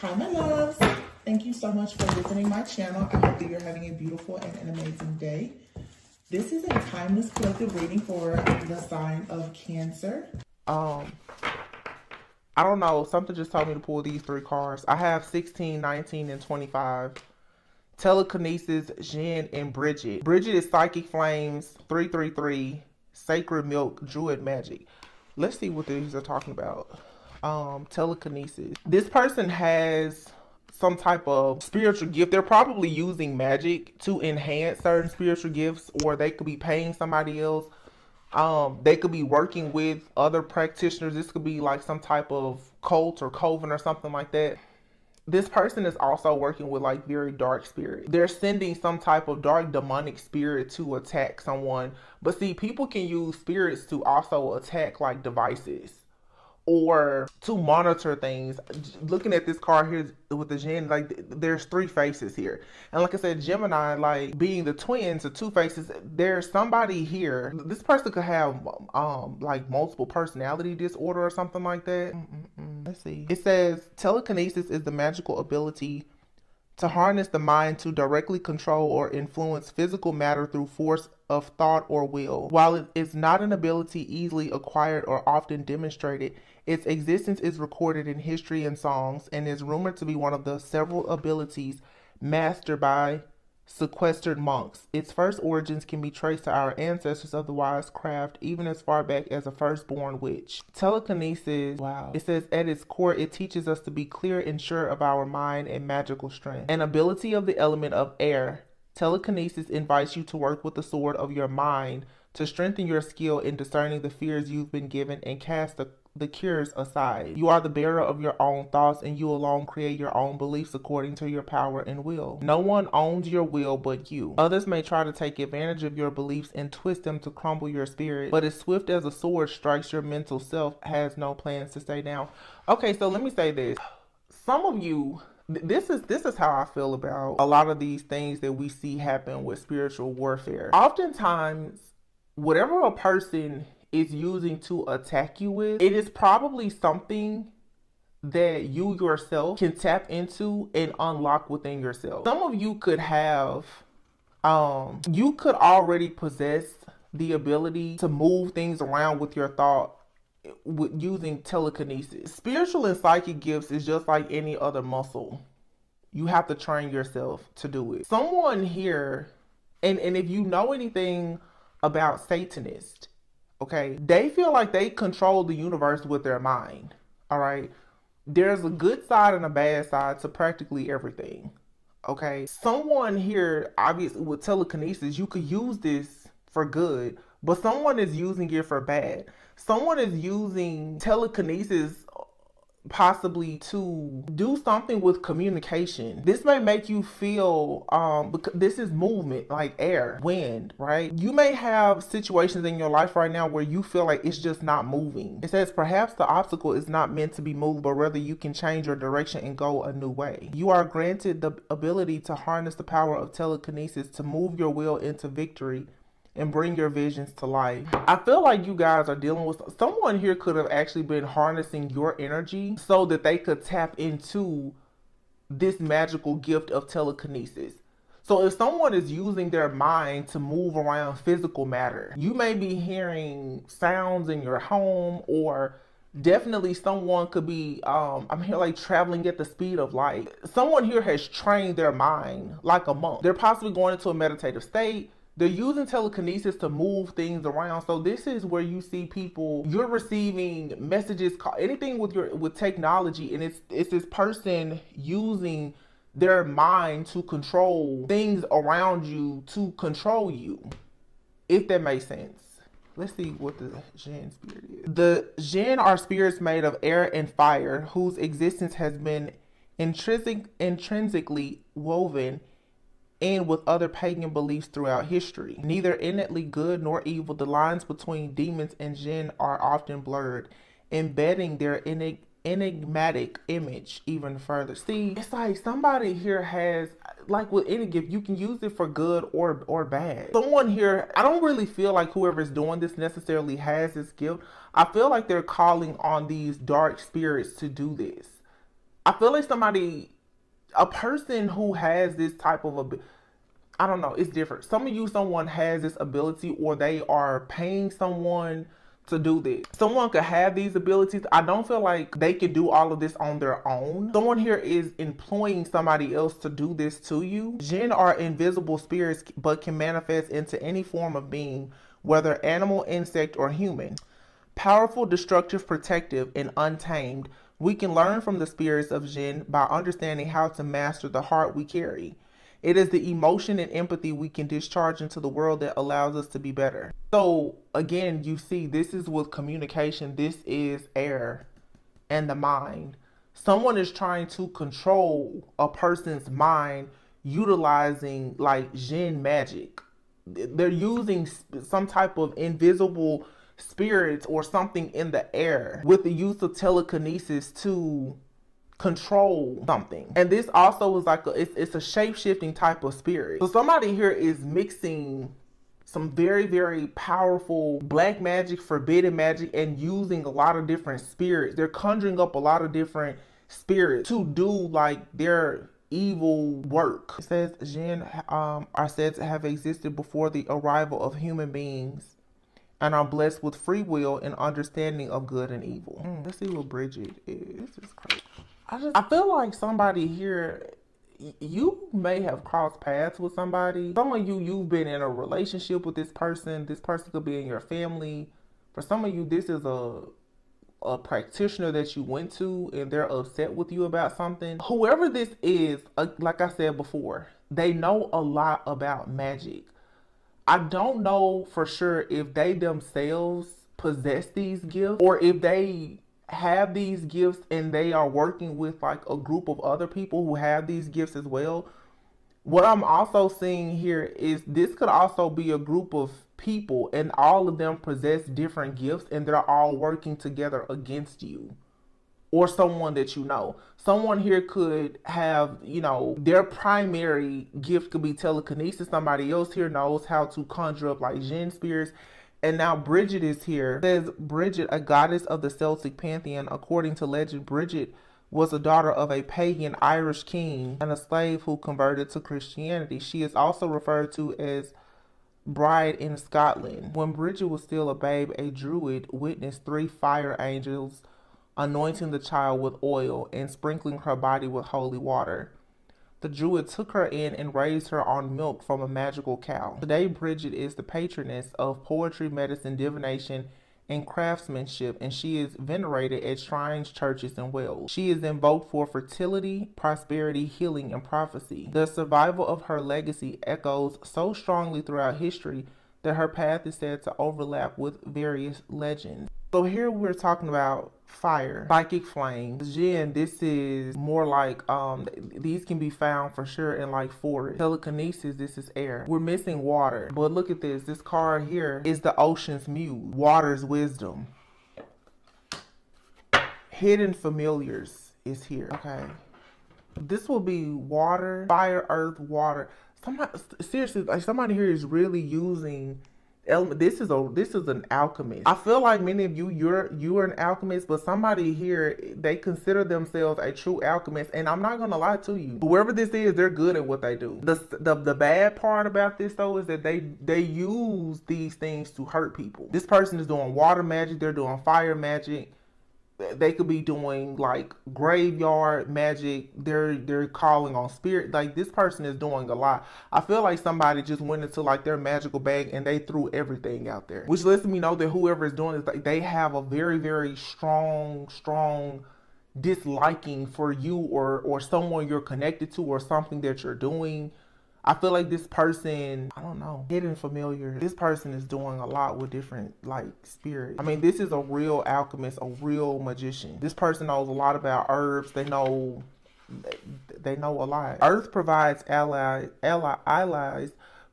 Hi, my loves. Thank you so much for visiting my channel. I hope that you're having a beautiful and an amazing day. This is a timeless collective reading for the sign of Cancer. I don't know. Something just told me to pull these three cards. I have 16, 19, and 25. Telekinesis, Jen, and Bridget. Bridget is Psychic Flames, 333, Sacred Milk, Druid Magic. Let's see what these are talking about. Telekinesis. This person has some type of spiritual gift. They're probably using magic to enhance certain spiritual gifts, or they could be paying somebody else. They could be working with other practitioners. This could be like some type of cult or coven or something like that. This person is also working with like very dark spirit. They're sending some type of dark demonic spirit to attack someone. But see, people can use spirits to also attack like devices or to monitor things. Looking at this card here with the Gen, like there's three faces here. And like I said, Gemini, like being the twins of two faces, there's somebody here. This person could have like multiple personality disorder or something like that. Let's see. It says telekinesis is the magical ability to harness the mind to directly control or influence physical matter through force of thought or will. While it is not an ability easily acquired or often demonstrated, its existence is recorded in history and songs and is rumored to be one of the several abilities mastered by sequestered monks. Its first origins can be traced to our ancestors of the wise craft, even as far back as a firstborn witch. Telekinesis, wow. It says at its core, it teaches us to be clear and sure of our mind and magical strength. An ability of the element of air. Telekinesis invites you to work with the sword of your mind to strengthen your skill in discerning the fears you've been given and cast the cures aside. You are the bearer of your own thoughts, and you alone create your own beliefs according to your power and will. No one owns your will but you. Others may try to take advantage of your beliefs and twist them to crumble your spirit, but as swift as a sword strikes, your mental self has no plans to stay down. Okay, so let me say this. Some of you, this is how I feel about a lot of these things that we see happen with spiritual warfare. Oftentimes, whatever a person is using to attack you with, it is probably something that you yourself can tap into and unlock within yourself. Some of you could have, you could already possess the ability to move things around with your thought with using telekinesis. Spiritual and psychic gifts is just like any other muscle. You have to train yourself to do it. Someone here, and if you know anything about Satanists, okay, they feel like they control the universe with their mind. All right, there's a good side and a bad side to practically everything. Okay, someone here, obviously with telekinesis, you could use this for good, but someone is using it for bad. Someone is using telekinesis possibly to do something with communication. This may make you feel because this is movement, like air, wind, right? You may have situations in your life right now where you feel like it's just not moving. It says perhaps the obstacle is not meant to be moved, but rather you can change your direction and go a new way. You are granted the ability to harness the power of telekinesis to move your will into victory and bring your visions to life. I feel like you guys are dealing with someone here could have actually been harnessing your energy so that they could tap into this magical gift of telekinesis. So if someone is using their mind to move around physical matter, you may be hearing sounds in your home, or definitely someone could be, I'm here like traveling at the speed of light. Someone here has trained their mind like a monk. They're possibly going into a meditative state. They're using telekinesis to move things around. So this is where you see people, you're receiving messages, anything with technology, and it's this person using their mind to control things around you, to control you, if that makes sense. Let's see what the Jinn spirit is. The Jinn are spirits made of air and fire, whose existence has been intrinsically woven and with other pagan beliefs throughout history. Neither innately good nor evil, the lines between demons and jinn are often blurred, embedding their enigmatic image even further. See, it's like somebody here has, like with any gift, you can use it for good or bad. Someone here, I don't really feel like whoever's doing this necessarily has this gift. I feel like they're calling on these dark spirits to do this. I feel like a person who has this type of I don't know, it's different. Some of you, someone has this ability, or they are paying someone to do this. Someone could have these abilities. I don't feel like they could do all of this on their own. Someone here is employing somebody else to do this to you. Jinn are invisible spirits, but can manifest into any form of being, whether animal, insect, or human. Powerful, destructive, protective, and untamed. We can learn from the spirits of Jinn by understanding how to master the heart we carry. It is the emotion and empathy we can discharge into the world that allows us to be better. So again, you see, this is with communication. This is air and the mind. Someone is trying to control a person's mind utilizing like Jinn magic. They're using some type of invisible spirits or something in the air with the use of telekinesis to control something. And this also is like it's a shape-shifting type of spirit. So somebody here is mixing some very, very powerful black magic, forbidden magic, and using a lot of different spirits. They're conjuring up a lot of different spirits to do like their evil work. It says Jinn are said to have existed before the arrival of human beings and are blessed with free will and understanding of good and evil. Let's see what Bridget is. This is crazy. I feel like somebody here, you may have crossed paths with somebody. Some of you, you've been in a relationship with this person. This person could be in your family. For some of you, this is a practitioner that you went to and they're upset with you about something. Whoever this is, like I said before, they know a lot about magic. I don't know for sure if they themselves possess these gifts or if they have these gifts and they are working with like a group of other people who have these gifts as well. What I'm also seeing here is this could also be a group of people and all of them possess different gifts and they're all working together against you or someone that you know. Someone here could have, you know, their primary gift could be telekinesis. Somebody else here knows how to conjure up like Jinn spirits. And now Bridget is here. It says Bridget, a goddess of the Celtic pantheon. According to legend, Bridget was a daughter of a pagan Irish king and a slave who converted to Christianity. She is also referred to as Bride in Scotland. When Bridget was still a babe, a druid witnessed 3 fire angels anointing the child with oil and sprinkling her body with holy water. The druid took her in and raised her on milk from a magical cow. Today, Bridget is the patroness of poetry, medicine, divination, and craftsmanship, and she is venerated at shrines, churches, and wells. She is invoked for fertility, prosperity, healing, and prophecy. The survival of her legacy echoes so strongly throughout history that her path is said to overlap with various legends. So here we're talking about fire, psychic flames. Jinn, this is more like, these can be found for sure in like forests. Telekinesis, this is air. We're missing water. But look at this. This card here is the ocean's muse. Water's wisdom. Hidden familiars is here. Okay. This will be water, fire, earth, water. Somebody, seriously, like somebody here is really using element. This is an alchemist. I feel like many of you, you're an alchemist, but somebody here, they consider themselves a true alchemist. And I'm not gonna lie to you, whoever this is, they're good at what they do. The bad part about this though is that they use these things to hurt people. This person is doing water magic, they're doing fire magic. They could be doing like graveyard magic. They're calling on spirit. Like this person is doing a lot. I feel like somebody just went into like their magical bag and they threw everything out there, which lets me know that whoever is doing this, like they have a very, very strong disliking for you or someone you're connected to or something that you're doing. I feel like this person, I don't know, hidden familiar. This person is doing a lot with different like spirits. I mean, this is a real alchemist, a real magician. This person knows a lot about herbs. They know a lot. Earth provides allies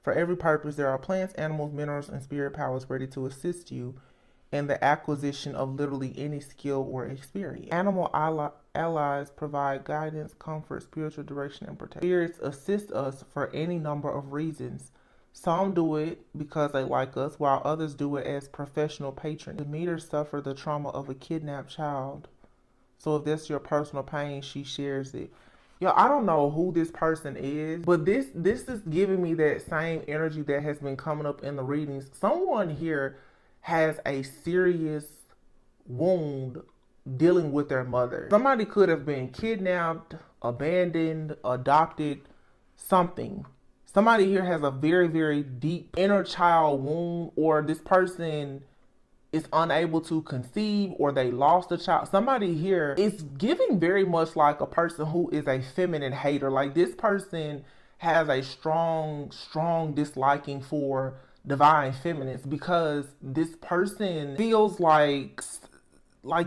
for every purpose. There are plants, animals, minerals, and spirit powers ready to assist you in the acquisition of literally any skill or experience. Animal allies provide guidance, comfort, spiritual direction, and protection. Spirits assist us for any number of reasons. Some do it because they like us, while others do it as professional patrons. Demeter suffered the trauma of a kidnapped child, So if that's your personal pain, she shares it. Yo, I don't know who this person is, but this is giving me that same energy that has been coming up in the readings. Someone here has a serious wound dealing with their mother. Somebody could have been kidnapped, abandoned, adopted, something. Somebody here has a very, very deep inner child wound, or this person is unable to conceive, or they lost a child. Somebody here is giving very much like a person who is a feminine hater. Like this person has a strong disliking for divine feminines, because this person feels like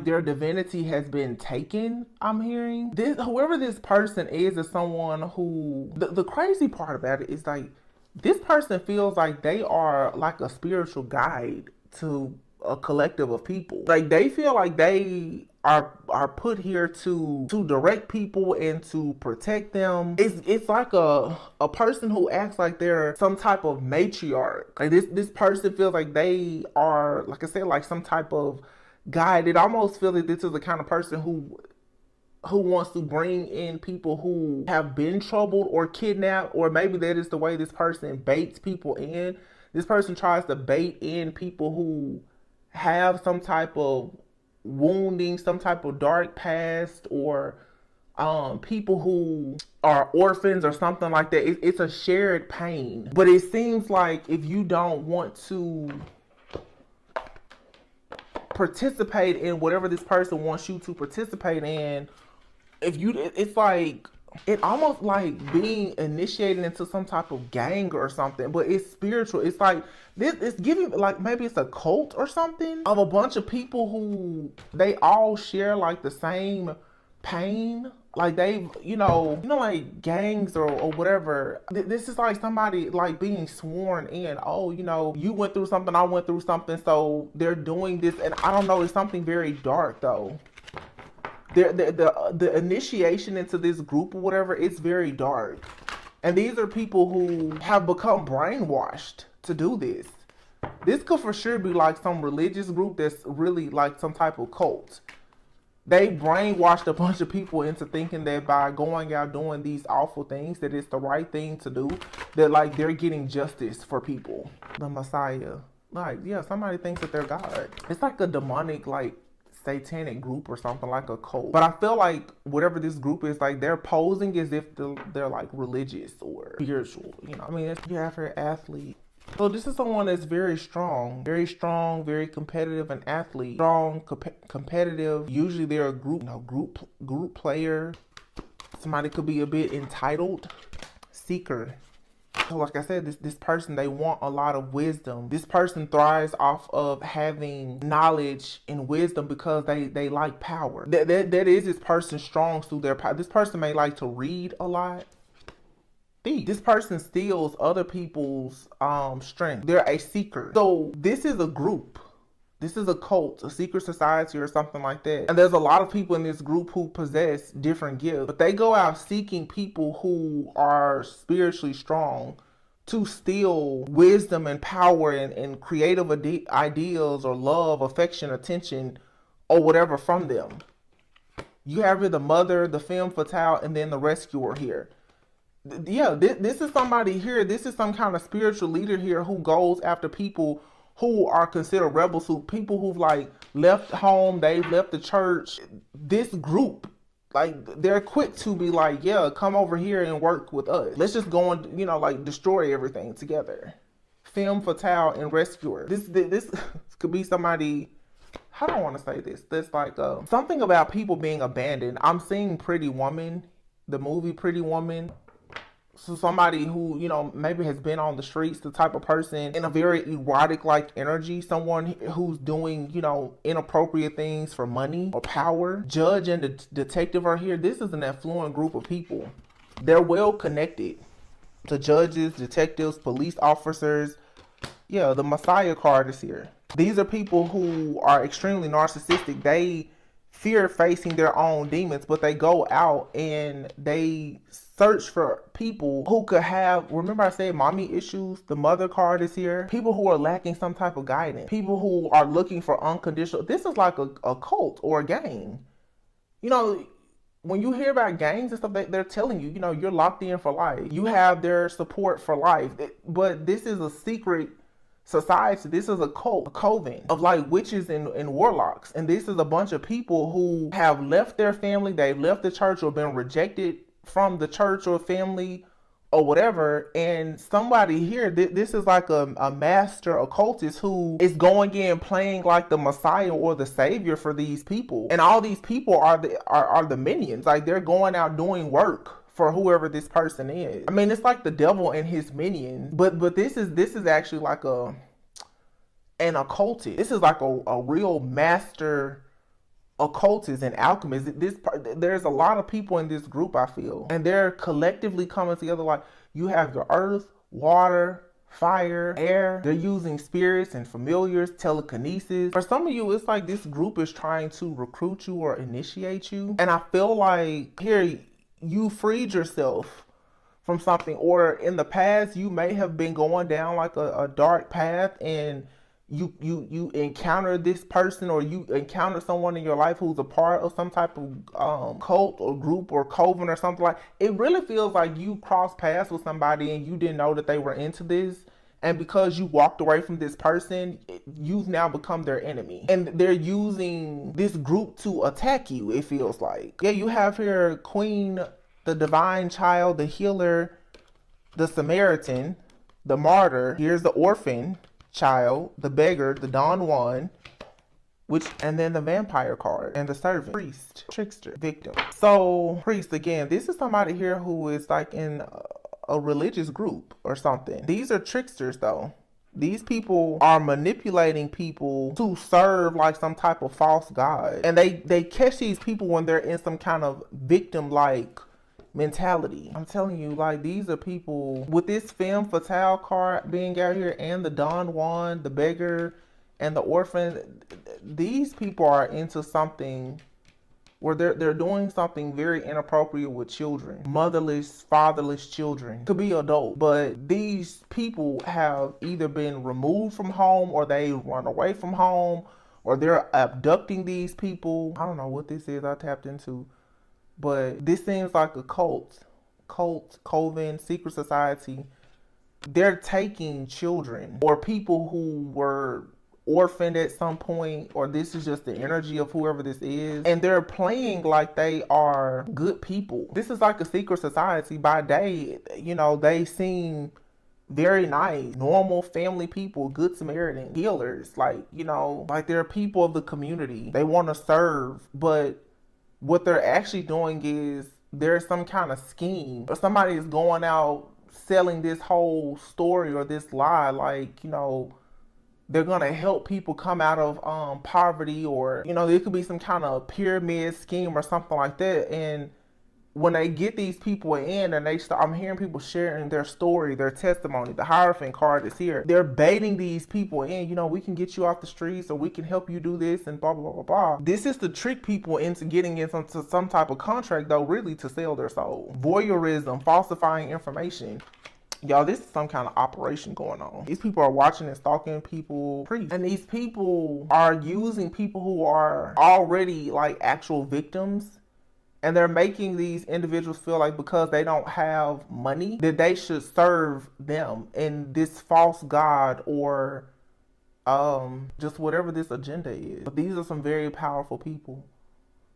their divinity has been taken. I'm hearing this, whoever this person is someone who, the crazy part about it is like this person feels like they are like a spiritual guide to a collective of people. Like they feel like they are put here to direct people and to protect them. It's like a person who acts like they're some type of matriarch. Like this person feels like they are, like I said, like some type of guide. It almost feels like this is the kind of person who wants to bring in people who have been troubled or kidnapped, or maybe that is the way this person baits people in. This person tries to bait in people who have some type of wounding, some type of dark past, or people who are orphans or something like that. It's a shared pain. But it seems like if you don't want to participate in whatever this person wants you to participate in, it's like, it almost like being initiated into some type of gang or something, but it's spiritual. It's like this, it's giving like maybe it's a cult or something of a bunch of people who they all share like the same pain. Like they, like gangs or whatever. This is like somebody like being sworn in. Oh, you went through something, I went through something, so they're doing this, and I don't know. It's something very dark though. The initiation into this group or whatever, it's very dark. And these are people who have become brainwashed to do this. This could for sure be like some religious group that's really like some type of cult. They brainwashed a bunch of people into thinking that by going out doing these awful things, that it's the right thing to do, that like they're getting justice for people. The Messiah. Like, yeah, somebody thinks that they're God. It's like a demonic, like, satanic group or something, like a cult. But I feel like whatever this group is, like they're posing as if they're like religious or spiritual. I mean, it's your average athlete. So this is someone that's very strong, very competitive, an athlete, strong, competitive. Usually they're a group player. Somebody could be a bit entitled, seeker. So like I said, this person, they want a lot of wisdom. This person thrives off of having knowledge and wisdom because they like power. That is this person's strong suit, their power. This person may like to read a lot. This person steals other people's strength. They're a seeker. So this is a group. This is a cult, a secret society or something like that. And there's a lot of people in this group who possess different gifts. But they go out seeking people who are spiritually strong to steal wisdom and power and creative ideals or love, affection, attention, or whatever from them. You have here the mother, the femme fatale, and then the rescuer here. Yeah, this is somebody here. This is some kind of spiritual leader here who goes after people who are considered rebels, people who've like left home, they've left the church. This group, like they're quick to be like, yeah, come over here and work with us. Let's just go and, like destroy everything together. Femme fatale and rescuer. This could be somebody, how do I want to say this? There's like something about people being abandoned. I'm seeing Pretty Woman, the movie Pretty Woman. So somebody who, maybe has been on the streets, the type of person in a very erotic-like energy, someone who's doing, inappropriate things for money or power. Judge and the detective are here. This is an affluent group of people. They're well connected to judges, detectives, police officers. Yeah, the Messiah card is here. These are people who are extremely narcissistic. They fear facing their own demons, but they go out and they search for people who could have, remember I said mommy issues? The mother card is here. People who are lacking some type of guidance. People who are looking for unconditional. This is like a cult or a gang. you know, when you hear about gangs and stuff, they're telling you, you're locked in for life. You have their support for life. But this is a secret society. This is a cult, a coven of like witches and warlocks. And this is a bunch of people who have left their family, they've left the church or been rejected from the church or family or whatever, and somebody here, this is like a master occultist who is going in playing like the messiah or the savior for these people, and all these people are the minions. Like, they're going out doing work for whoever this person is. I mean, it's like the devil and his minions, but this is actually like an occultist. This is like a real master occultists and alchemists. There's a lot of people in this group, I feel, and they're collectively coming together. Like, you have your earth, water, fire, air. They're using spirits and familiars, telekinesis. For some of you, it's like this group is trying to recruit you or initiate you, and I feel like here you freed yourself from something, or in the past you may have been going down like a dark path, and you encounter this person, or you encounter someone in your life who's a part of some type of cult or group or coven or something. Like, it really feels like you crossed paths with somebody and you didn't know that they were into this, and because you walked away from this person, you've now become their enemy, and they're using this group to attack you, it feels like. Yeah, you have here Queen, the divine child, the healer, the Samaritan, the martyr. Here's the orphan child, the beggar, the Don Juan, and then the vampire card, and the servant, priest, trickster, victim. So, priest, again, this is somebody here who is like in a religious group or something. These are tricksters, though. These people are manipulating people to serve like some type of false god. And they catch these people when they're in some kind of victim-like mentality. I'm telling you, like, these are people with this femme fatale card being out here, and the Don Juan, the beggar, and the orphan. These people are into something where they're doing something very inappropriate with children, motherless, fatherless children. Could be adult, but these people have either been removed from home, or they run away from home, or they're abducting these people. I don't know what this is I tapped into, but this seems like a cult, coven, secret society. They're taking children or people who were orphaned at some point, or this is just the energy of whoever this is, and they're playing like they are good people. This is like a secret society. By day, they seem very nice, normal family people, good Samaritan, healers, like they're people of the community. They want to serve, but what they're actually doing is there's some kind of scheme, or somebody is going out selling this whole story or this lie, like, they're gonna help people come out of poverty, or there could be some kind of pyramid scheme or something like that. And when they get these people in and I'm hearing people sharing their story, their testimony, the Hierophant card is here. They're baiting these people in, we can get you off the streets, or we can help you do this, and blah, blah, blah, blah. This is to trick people into getting into some type of contract, though, really to sell their soul. Voyeurism, falsifying information. Y'all, this is some kind of operation going on. These people are watching and stalking people, priests. And these people are using people who are already like actual victims, and they're making these individuals feel like because they don't have money that they should serve them in this false god, or just whatever this agenda is. But these are some very powerful people.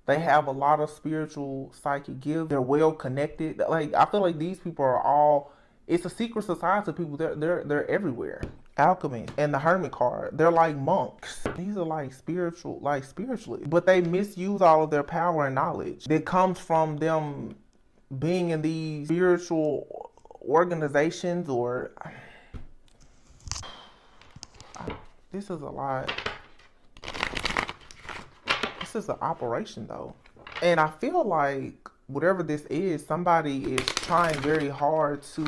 They have a lot of spiritual psychic gifts. They're well connected. Like, I feel like these people are all, it's a secret society of people. They're everywhere. Alchemy and the Hermit card, they're like monks. These are like spiritually, but they misuse all of their power and knowledge that comes from them being in these spiritual organizations, or this is a lot. This is an operation, though, and I feel like whatever this is, somebody is trying very hard to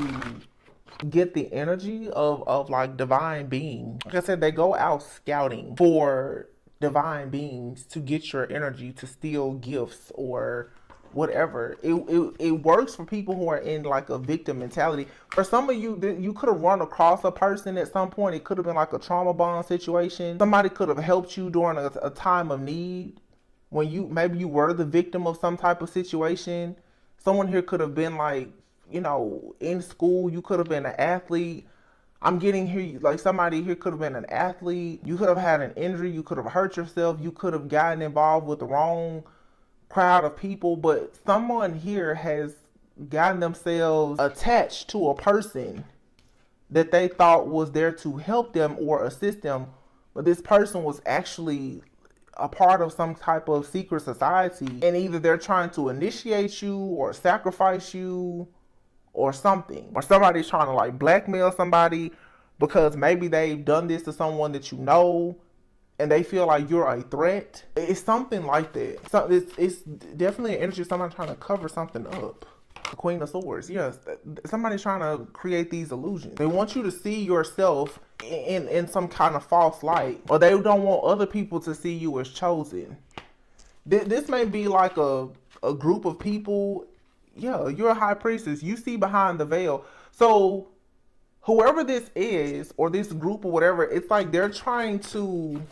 get the energy of like divine beings. Like I said, they go out scouting for divine beings to get your energy, to steal gifts or whatever. It works for people who are in like a victim mentality. For some of you, you could have run across a person at some point. It could have been like a trauma bond situation. Somebody could have helped you during a time of need, when maybe you were the victim of some type of situation. Someone here could have been like, in school, you could have been an athlete. I'm getting here, like somebody here could have been an athlete. You could have had an injury. You could have hurt yourself. You could have gotten involved with the wrong crowd of people. But someone here has gotten themselves attached to a person that they thought was there to help them or assist them. But this person was actually a part of some type of secret society. And either they're trying to initiate you or sacrifice you or something. Or somebody's trying to like blackmail somebody because maybe they've done this to someone that you know and they feel like you're a threat. It's something like that. So it's definitely an energy of someone trying to cover something up. The Queen of Swords, yes. Somebody's trying to create these illusions. They want you to see yourself in some kind of false light. Or they don't want other people to see you as chosen. This may be like a group of people. Yeah, you're a high priestess. You see behind the veil. So whoever this is, or this group or whatever, it's like they're trying to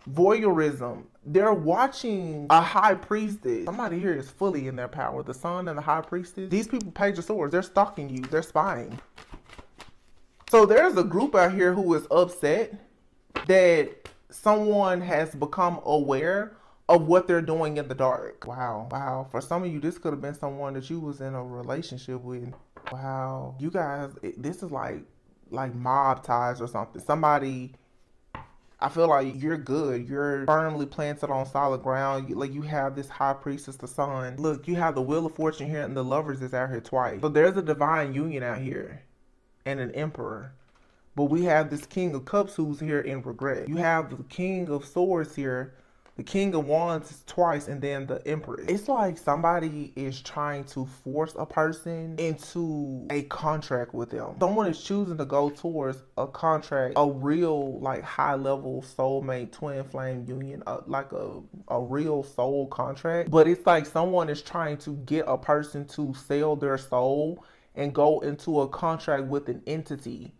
voyeurism. They're watching a high priestess. Somebody here is fully in their power. The sun and the high priestess. These people, Page of Swords, they're stalking you. They're spying. So there's a group out here who is upset that someone has become aware of what they're doing in the dark. Wow. Wow. For some of you, this could have been someone that you was in a relationship with. Wow. You guys, this is like mob ties or something. Somebody, I feel like you're good. You're firmly planted on solid ground. You have this high priestess, the sun. Look, you have the Wheel of Fortune here and the Lovers is out here twice. So there's a divine union out here and an emperor. But we have this King of Cups who's here in regret. You have the King of Swords here. The King of Wands is twice, and then the Empress. It's like somebody is trying to force a person into a contract with them. Someone is choosing to go towards a contract, a real like high level soulmate twin flame union, like a real soul contract. But it's like someone is trying to get a person to sell their soul and go into a contract with an entity.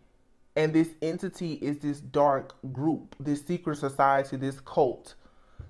And this entity is this dark group, this secret society, this cult.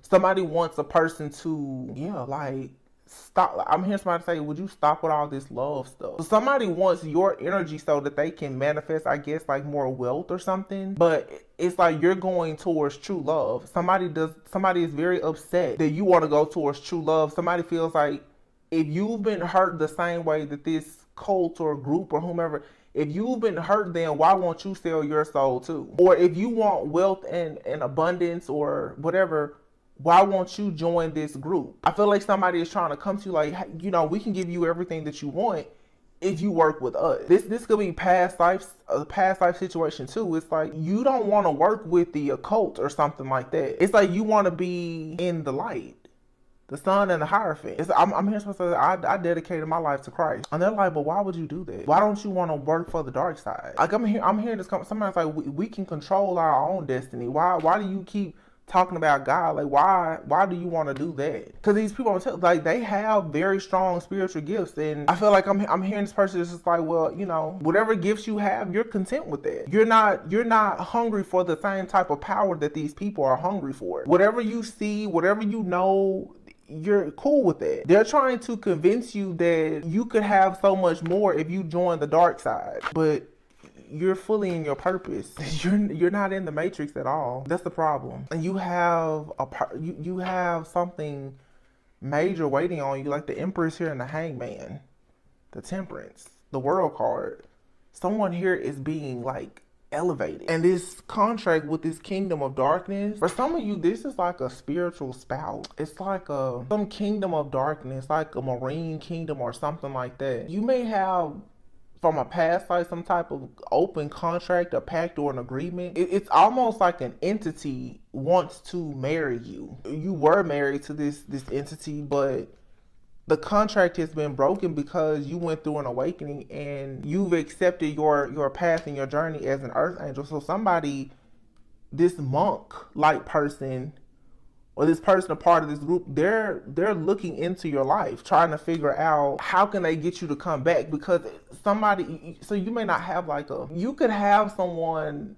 Somebody wants a person to, stop. I'm hearing somebody say, would you stop with all this love stuff? So somebody wants your energy so that they can manifest, I guess, like more wealth or something. But it's like you're going towards true love. Somebody is very upset that you want to go towards true love. Somebody feels like if you've been hurt the same way that this cult or group or whomever, if you've been hurt, then why won't you sell your soul too? Or if you want wealth and abundance or whatever, why won't you join this group? I feel like somebody is trying to come to you like, hey, we can give you everything that you want if you work with us. This could be a past life situation too. It's like you don't want to work with the occult or something like that. It's like you want to be in the light. The sun and the Hierophant. I'm hearing someone say, I dedicated my life to Christ. And they're like, but why would you do that? Why don't you want to work for the dark side? Like I'm hearing this. Somebody's like, we can control our own destiny. Why do you keep talking about God? Like why do you want to do that? Because these people, like, they have very strong spiritual gifts, and I feel like I'm hearing this person is just like, well, whatever gifts you have, you're content with that. You're not hungry for the same type of power that these people are hungry for. Whatever you see, whatever you know, you're cool with that. They're trying to convince you that you could have so much more if you join the dark side, but you're fully in your purpose. You're not in the matrix at all. That's the problem. And you have you have something major waiting on you, like the Empress here and the Hangman, the Temperance, the World card. Someone here is being like elevated, and this contract with this kingdom of darkness, for some of you, this is like a spiritual spouse. It's like some kingdom of darkness, like a marine kingdom or something like that. You may have from a past life some type of open contract, a pact, or an agreement. It's almost like an entity wants to marry you. You were married to this entity, but the contract has been broken because you went through an awakening and you've accepted your path and your journey as an earth angel. So somebody, this monk-like person, or this person, a part of this group, they're looking into your life, trying to figure out how can they get you to come back. Because somebody, so you may not have you could have someone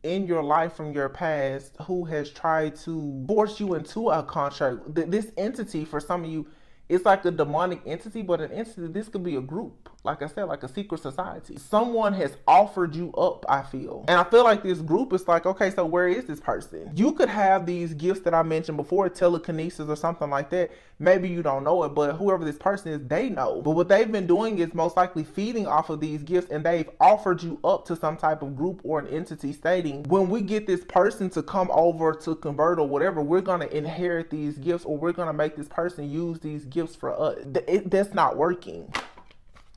in your life from your past who has tried to force you into a contract. This entity, for some of you, it's like a demonic entity, but an entity, this could be a group. Like I said, like a secret society. Someone has offered you up, I feel. And I feel like this group is like, okay, so where is this person? You could have these gifts that I mentioned before, telekinesis or something like that. Maybe you don't know it, but whoever this person is, they know. But what they've been doing is most likely feeding off of these gifts, and they've offered you up to some type of group or an entity stating, when we get this person to come over to convert or whatever, we're going to inherit these gifts, or we're going to make this person use these gifts for us. That's not working.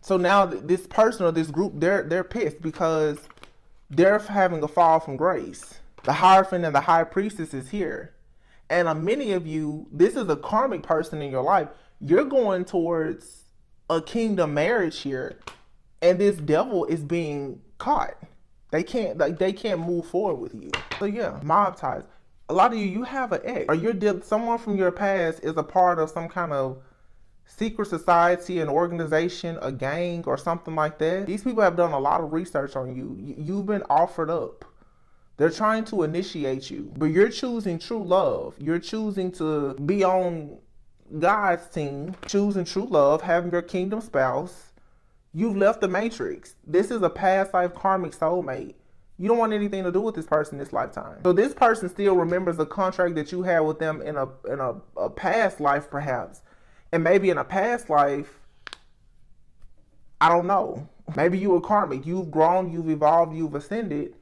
So now this person or this group, they're pissed because they're having a fall from grace. The Hierophant and the High Priestess is here. And many of you, this is a karmic person in your life. You're going towards a kingdom marriage here, and this devil is being caught. They can't move forward with you. So yeah, mob ties. A lot of you have an ex, or someone from your past is a part of some kind of secret society, an organization, a gang, or something like that. These people have done a lot of research on you. You've been offered up. They're trying to initiate you, but you're choosing true love. You're choosing to be on God's team, choosing true love, having your kingdom spouse. You've left the matrix. This is a past life karmic soulmate. You don't want anything to do with this person this lifetime. So this person still remembers a contract that you had with them in a past life, perhaps. And maybe in a past life, I don't know. Maybe you were karmic. You've grown, you've evolved, you've ascended.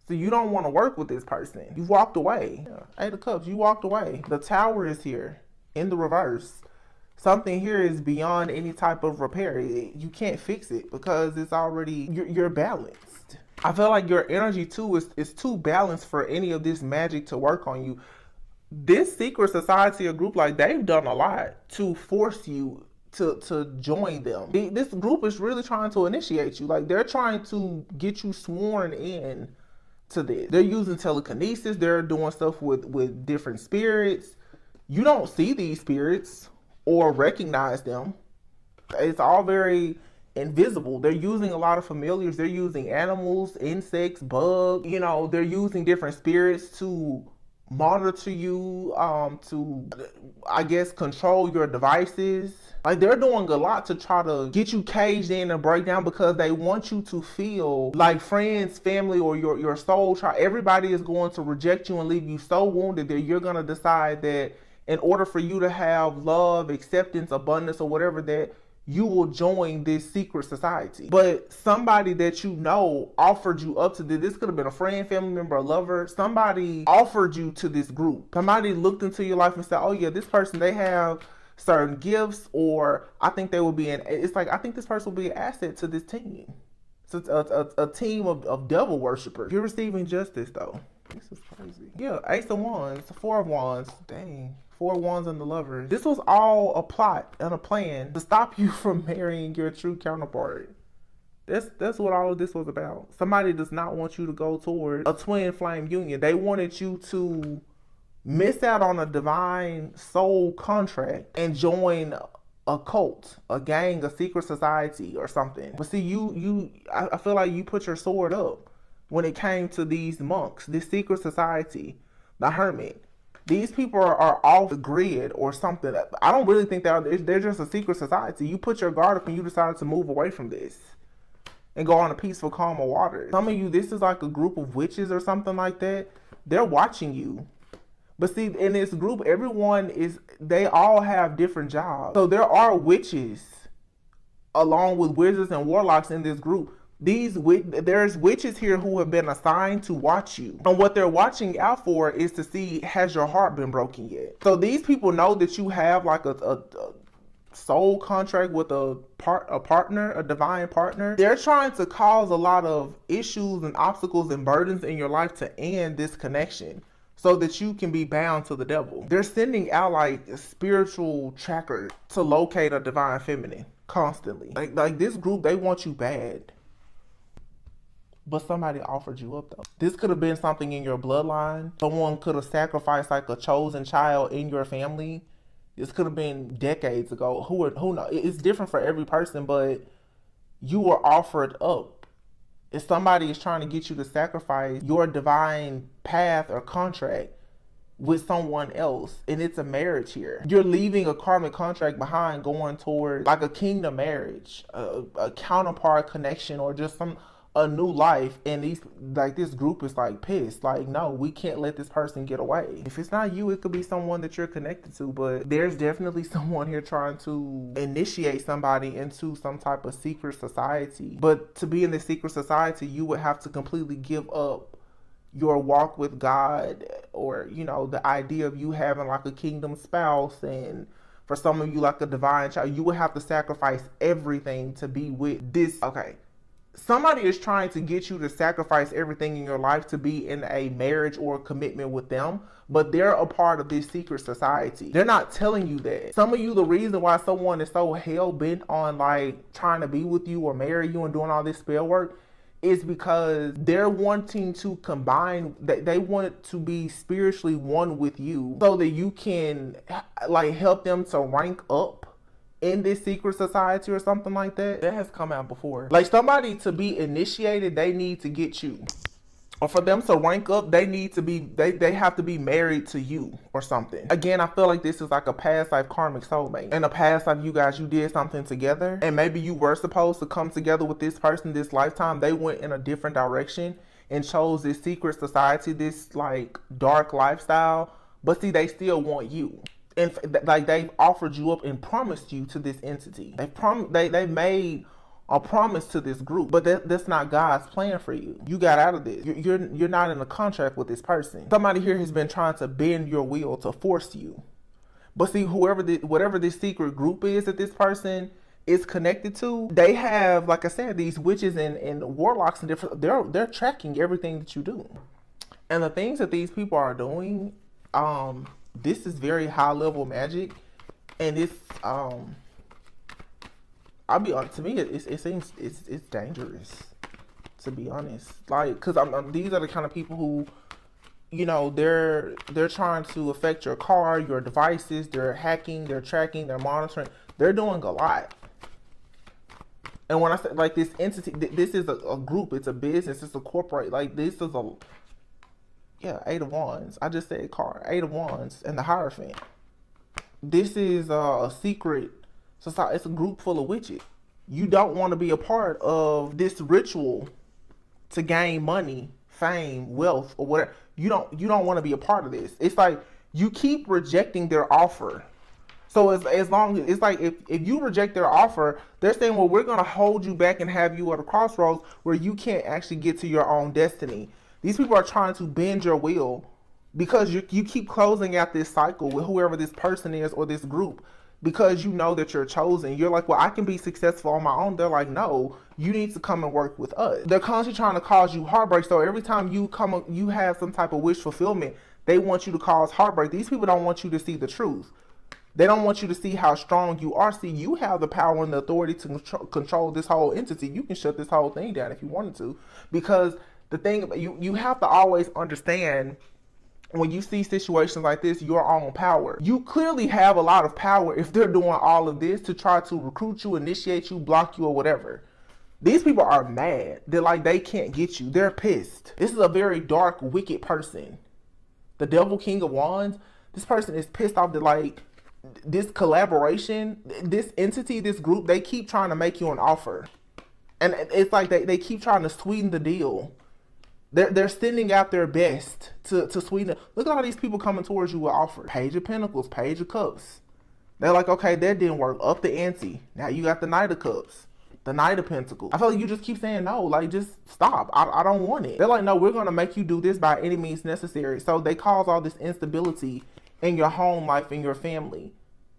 So you don't want to work with this person. You've walked away. Yeah. 8 of Cups, you walked away. The Tower is here in the reverse. Something here is beyond any type of repair. You can't fix it because it's already, you're balanced. I feel like your energy too is too balanced for any of this magic to work on you. This secret society or group, like, they've done a lot to force you to join them. This group is really trying to initiate you. Like, they're trying to get you sworn in to this. They're using telekinesis. They're doing stuff with different spirits. You don't see these spirits or recognize them. It's all very invisible. They're using a lot of familiars. They're using animals, insects, bugs. You know, they're using different spirits to monitor you, to, I guess, control your devices. Like, they're doing a lot to try to get you caged in and break down because they want you to feel like friends, family, or your soul tribe. Everybody is going to reject you and leave you so wounded that you're going to decide that in order for you to have love, acceptance, abundance, or whatever, that you will join this secret society. But somebody that you know offered you up to this. This could have been a friend, family member, a lover. Somebody offered you to this group. Somebody looked into your life and said, oh yeah, this person, they have certain gifts, or I think they will be it's like, I think this person will be an asset to this team. So it's a team of devil worshippers. You're receiving justice though. This is crazy. Yeah, Ace of Wands, 4 of Wands. Dang. 4 of Wands and the Lovers. This was all a plot and a plan to stop you from marrying your true counterpart. That's what all of this was about. Somebody does not want you to go toward a twin flame union. They wanted you to miss out on a divine soul contract and join a cult, a gang, a secret society, or something. But see, I feel like you put your sword up when it came to these monks, this secret society, the hermit. These people are off the grid or something. I don't really think they're just a secret society. You put your guard up and you decided to move away from this and go on a peaceful, calmer water. Some of you, this is like a group of witches or something like that. They're watching you. But see, in this group, they all have different jobs. So there are witches along with wizards and warlocks in this group. There's witches here who have been assigned to watch you. And what they're watching out for is to see, has your heart been broken yet? So these people know that you have like a soul contract with a partner, a divine partner. They're trying to cause a lot of issues and obstacles and burdens in your life to end this connection so that you can be bound to the devil. They're sending out like spiritual trackers to locate a divine feminine constantly. Like this group, they want you bad. But somebody offered you up though. This could have been something in your bloodline. Someone could have sacrificed like a chosen child in your family. This could have been decades ago. Who knows? It's different for every person, but you were offered up If somebody is trying to get you to sacrifice your divine path or contract with someone else, and it's a marriage here, you're leaving a karmic contract behind, going towards like a kingdom marriage, a counterpart connection, or just a new life. And this group is like pissed, like, no, we can't let this person get away. If it's not you, it could be someone that you're connected to, but there's definitely someone here trying to initiate somebody into some type of secret society. But to be in this secret society, you would have to completely give up your walk with God, or the idea of you having like a kingdom spouse, and for some of you like a divine child. You would have to sacrifice everything to be with this. Okay, somebody is trying to get you to sacrifice everything in your life to be in a marriage or a commitment with them, but they're a part of this secret society. They're not telling you that. Some of you, the reason why someone is so hell-bent on like trying to be with you or marry you and doing all this spell work is because they're wanting to combine, they want to be spiritually one with you so that you can like help them to rank up in this secret society or something like that. That has come out before. Like, somebody to be initiated, they need to get you. Or for them to rank up, they need to be, they have to be married to you or something. Again, I feel like this is like a past life karmic soulmate. In a past life, you did something together, and maybe you were supposed to come together with this person this lifetime. They went in a different direction and chose this secret society, this like dark lifestyle. But see, they still want you. And like, they've offered you up and promised you to this entity. They made a promise to this group, but that's not God's plan for you. You got out of this. You're not in a contract with this person. Somebody here has been trying to bend your will to force you. But see, whatever this secret group is that this person is connected to, they have, like I said, these witches and warlocks and different. They're tracking everything that you do, and the things that these people are doing. This is very high level magic, and it's I'll be honest, to me, it seems it's dangerous, to be honest. Like, because these are the kind of people who, they're trying to affect your car, your devices. They're hacking, they're tracking, they're monitoring. They're doing a lot. And when I say like this entity, this is a group. It's a business. It's a corporate. Like, this is Eight of Wands. I just said car. Eight of Wands and the Hierophant. This is a secret society. It's a group full of witches. You don't want to be a part of this ritual to gain money, fame, wealth, or whatever. You don't want to be a part of this. It's like you keep rejecting their offer. So as long as it's like if you reject their offer, they're saying, well, we're going to hold you back and have you at a crossroads where you can't actually get to your own destiny. These people are trying to bend your will because you keep closing out this cycle with whoever this person is or this group, because you know that you're chosen. You're like, well, I can be successful on my own. They're like, no, you need to come and work with us. They're constantly trying to cause you heartbreak. So every time you have some type of wish fulfillment, they want you to cause heartbreak. These people don't want you to see the truth. They don't want you to see how strong you are. See, you have the power and the authority to control this whole entity. You can shut this whole thing down if you wanted to, because the thing, you have to always understand, when you see situations like this, your own power. You clearly have a lot of power if they're doing all of this to try to recruit you, initiate you, block you, or whatever. These people are mad. They're like, they can't get you. They're pissed. This is a very dark, wicked person. The Devil, King of Wands. This person is pissed off that, like, this collaboration, this entity, this group, they keep trying to make you an offer. And it's like they keep trying to sweeten the deal. They're sending out their best to sweeten it. Look at all these people coming towards you with offers. Page of Pentacles, Page of Cups. They're like, okay, that didn't work. Up the ante. Now you got the Knight of Cups, the Knight of Pentacles. I feel like you just keep saying no. Like, just stop. I don't want it. They're like, no, we're going to make you do this by any means necessary. So they cause all this instability in your home life and your family.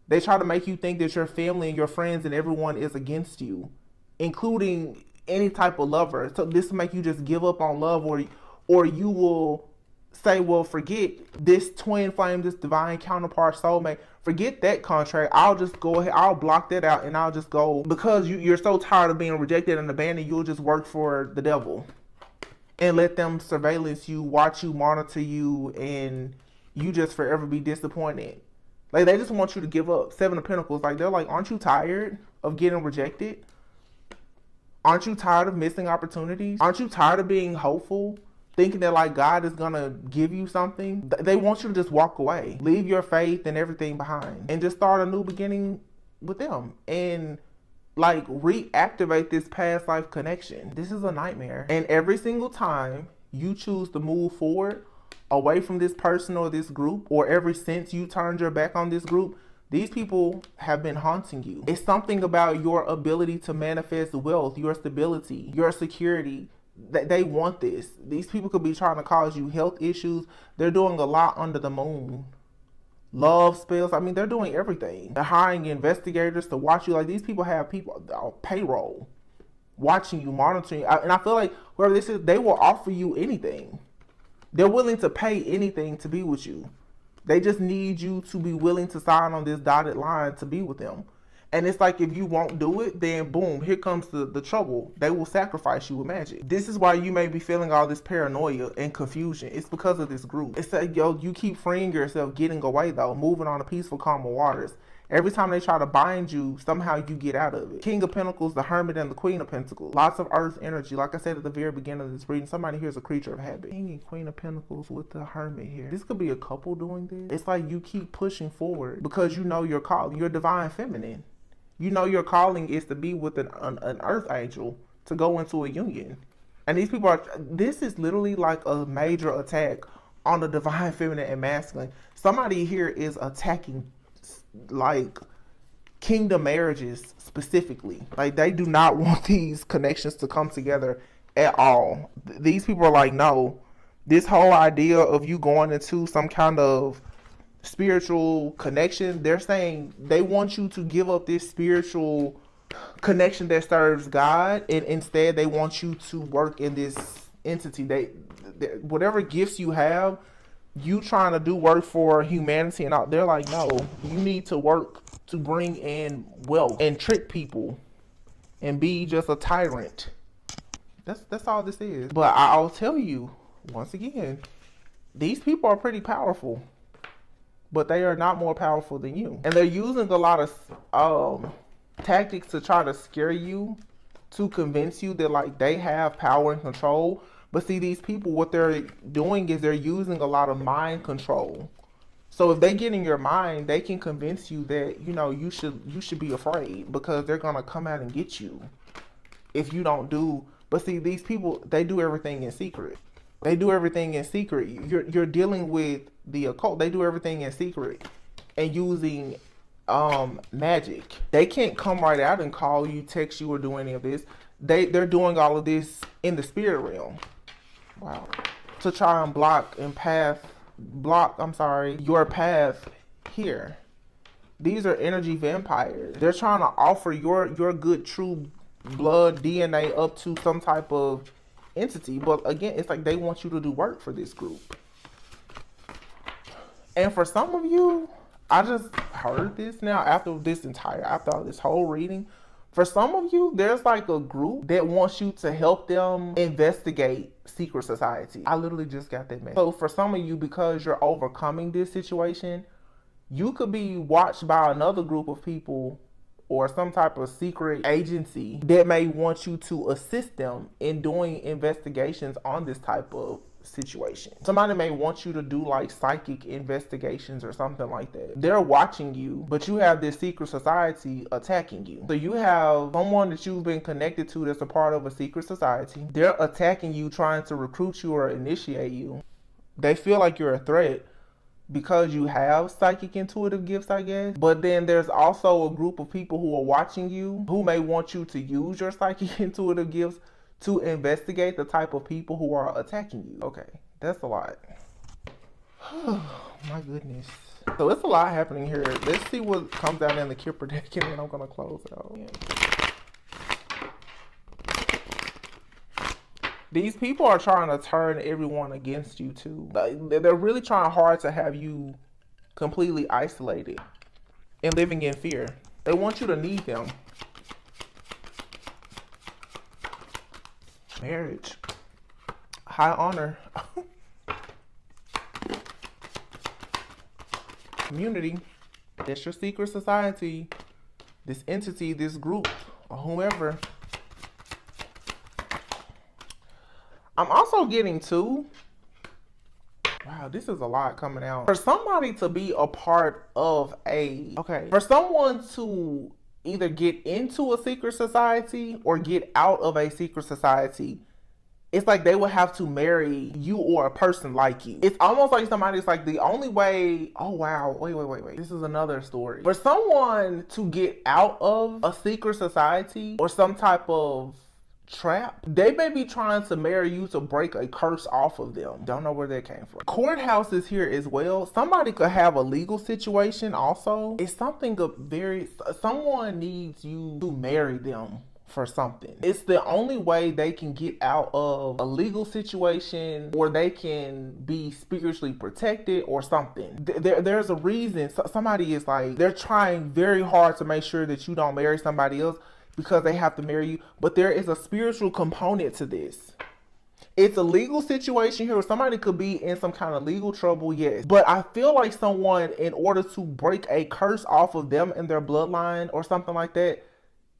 They try to make you think that your family and your friends and everyone is against you, including any type of lover. So this will make you just give up on love, or you will say, well, forget this twin flame, this divine counterpart soulmate, forget that contract. I'll just go ahead, I'll block that out, and I'll just go, because you're so tired of being rejected and abandoned, you'll just work for the devil and let them surveillance you, watch you, monitor you, and you just forever be disappointed. Like, they just want you to give up. Seven of Pentacles. Like, they're like, aren't you tired of getting rejected? Aren't you tired of missing opportunities? Aren't you tired of being hopeful? Thinking that like God is gonna give you something? They want you to just walk away. Leave your faith and everything behind and just start a new beginning with them. And like reactivate this past life connection. This is a nightmare. And every single time you choose to move forward away from this person or this group, or ever since you turned your back on this group, these people have been haunting you. It's something about your ability to manifest wealth, your stability, your security. They want this. These people could be trying to cause you health issues. They're doing a lot under the moon. Love spells. I mean, they're doing everything. They're hiring investigators to watch you. Like, these people have people on payroll watching you, monitoring you. And I feel like whoever this is, they will offer you anything. They're willing to pay anything to be with you. They just need you to be willing to sign on this dotted line to be with them. And it's like, if you won't do it, then boom, here comes the trouble. They will sacrifice you with magic. This is why you may be feeling all this paranoia and confusion. It's because of this group. It's like, yo, you keep freeing yourself, getting away though, moving on to peaceful, calmer waters. Every time they try to bind you, somehow you get out of it. King of Pentacles, the Hermit, and the Queen of Pentacles. Lots of earth energy. Like I said at the very beginning of this reading, somebody here is a creature of habit. King and Queen of Pentacles with the Hermit here. This could be a couple doing this. It's like you keep pushing forward because you know your calling. You're divine feminine. You know your calling is to be with an earth angel, to go into a union. And these people are, this is literally like a major attack on the divine feminine and masculine. Somebody here is attacking like kingdom marriages specifically. Like, they do not want these connections to come together at all. These people are like, no, this whole idea of you going into some kind of spiritual connection, they're saying they want you to give up this spiritual connection that serves God, and instead they want you to work in this entity. They whatever gifts you have, you trying to do work for humanity, and out they're like, no, you need to work to bring in wealth and trick people and be just a tyrant. That's all this is. But I'll tell you once again, these people are pretty powerful, but they are not more powerful than you. And they're using a lot of tactics to try to scare you, to convince you that like they have power and control. But see, these people, what they're doing is they're using a lot of mind control. So if they get in your mind, they can convince you that, you know, you should be afraid, because they're gonna come out and get you if you don't do. But see, these people, they do everything in secret. They do everything in secret. You're dealing with the occult. They do everything in secret and using magic. They can't come right out and call you, text you, or do any of this. They're doing all of this in the spirit realm. Wow. To try and block your path here. These are energy vampires. They're trying to offer your good true blood DNA up to some type of entity, but again, it's like they want you to do work for this group. And for some of you, I just heard this now after this whole reading. For some of you, there's like a group that wants you to help them investigate secret society. I literally just got that message. So for some of you, because you're overcoming this situation, you could be watched by another group of people or some type of secret agency that may want you to assist them in doing investigations on this type of situation. Somebody may want you to do like psychic investigations or something like that. They're watching you, but you have this secret society attacking you. So you have someone that you've been connected to that's a part of a secret society. They're attacking you, trying to recruit you or initiate you. They feel like you're a threat because you have psychic intuitive gifts, I guess. But then there's also a group of people who are watching you, who may want you to use your psychic intuitive gifts to investigate the type of people who are attacking you. Okay, that's a lot. My goodness. So it's a lot happening here. Let's see what comes out in the Kipper deck, and then I'm gonna close out. These people are trying to turn everyone against you too. They're really trying hard to have you completely isolated and living in fear. They want you to need them. Marriage. High honor. Community. That's your secret society. This entity, this group, or whomever. I'm also getting too, wow, this is a lot coming out. For somebody to be a part of for someone to either get into a secret society or get out of a secret society, it's like they would have to marry you or a person like you. It's almost like somebody's like the only way. Oh wow, wait. This is another story. For someone to get out of a secret society or some type of trap, they may be trying to marry you to break a curse off of them. Don't know where that came from. Courthouse is here as well. Somebody could have a legal situation also. It's something someone needs you to marry them for something. It's the only way they can get out of a legal situation, or they can be spiritually protected or something. There's a reason. Somebody is like, they're trying very hard to make sure that you don't marry somebody else because they have to marry you. But there is a spiritual component to this. It's a legal situation here. Somebody could be in some kind of legal trouble, yes. But I feel like someone, in order to break a curse off of them and their bloodline or something like that,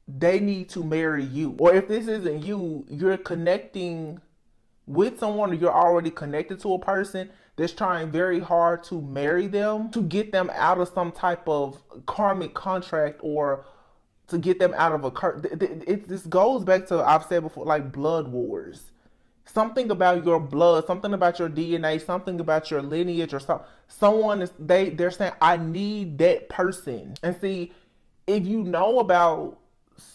they need to marry you. Or if this isn't you, you're connecting with someone, or you're already connected to a person that's trying very hard to marry them, to get them out of some type of karmic contract, or to get them out of a curse. This goes back to, I've said before, like blood wars. Something about your blood, something about your DNA, something about your lineage, or something. Someone is, they're saying, I need that person. And see, if you know about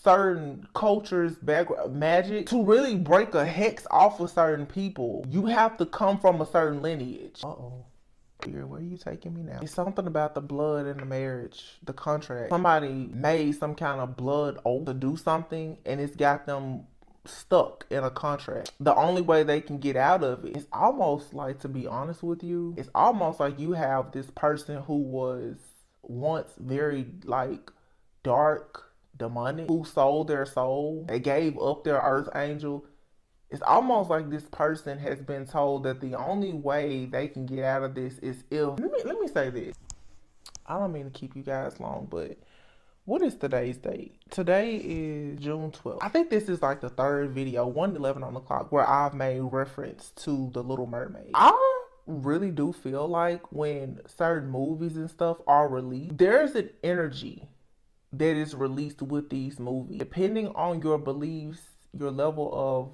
certain cultures, background, magic, to really break a hex off of certain people, you have to come from a certain lineage. Where are you taking me now? It's something about the blood and the marriage, the contract. Somebody made some kind of blood oath to do something, and it's got them stuck in a contract. The only way they can get out of it is almost like, to be honest with you, it's almost like you have this person who was once very like dark, demonic, who sold their soul. They gave up their earth angel. It's almost like this person has been told that the only way they can get out of this is if, let me say this. I don't mean to keep you guys long, but what is today's date? Today is June 12th. I think this is like the third video, 1:11 on the clock, where I've made reference to The Little Mermaid. I really do feel like when certain movies and stuff are released, there's an energy that is released with these movies. Depending on your beliefs, your level of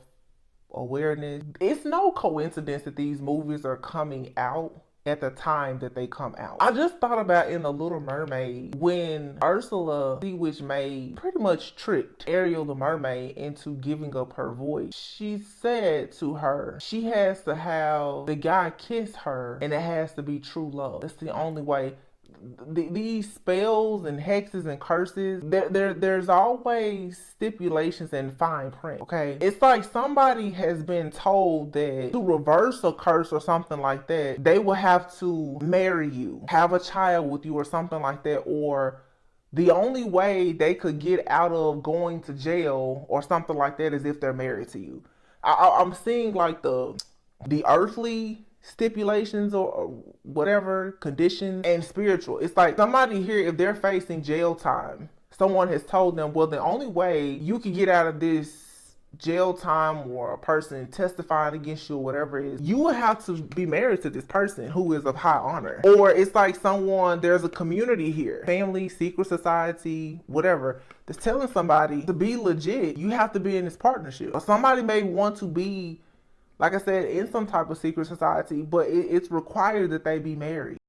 awareness, it's no coincidence that these movies are coming out at the time that they come out. I just thought about in The Little Mermaid, when Ursula, Sea Witch Maid, pretty much tricked Ariel the mermaid into giving up her voice. She said to her, she has to have the guy kiss her, and it has to be true love. That's the only way. These spells and hexes and curses, there's always stipulations and fine print, okay? It's like somebody has been told that to reverse a curse or something like that, they will have to marry you, have a child with you or something like that, or the only way they could get out of going to jail or something like that is if they're married to you. I'm seeing like the earthly stipulations or whatever, conditions, and spiritual. It's like somebody here, if they're facing jail time, someone has told them, well, the only way you can get out of this jail time, or a person testifying against you or whatever it is, you will have to be married to this person who is of high honor. Or it's like someone, there's a community here, family, secret society, whatever, that's telling somebody to be legit, you have to be in this partnership. Or somebody may want to be, like I said, in some type of secret society, but it's required that they be married.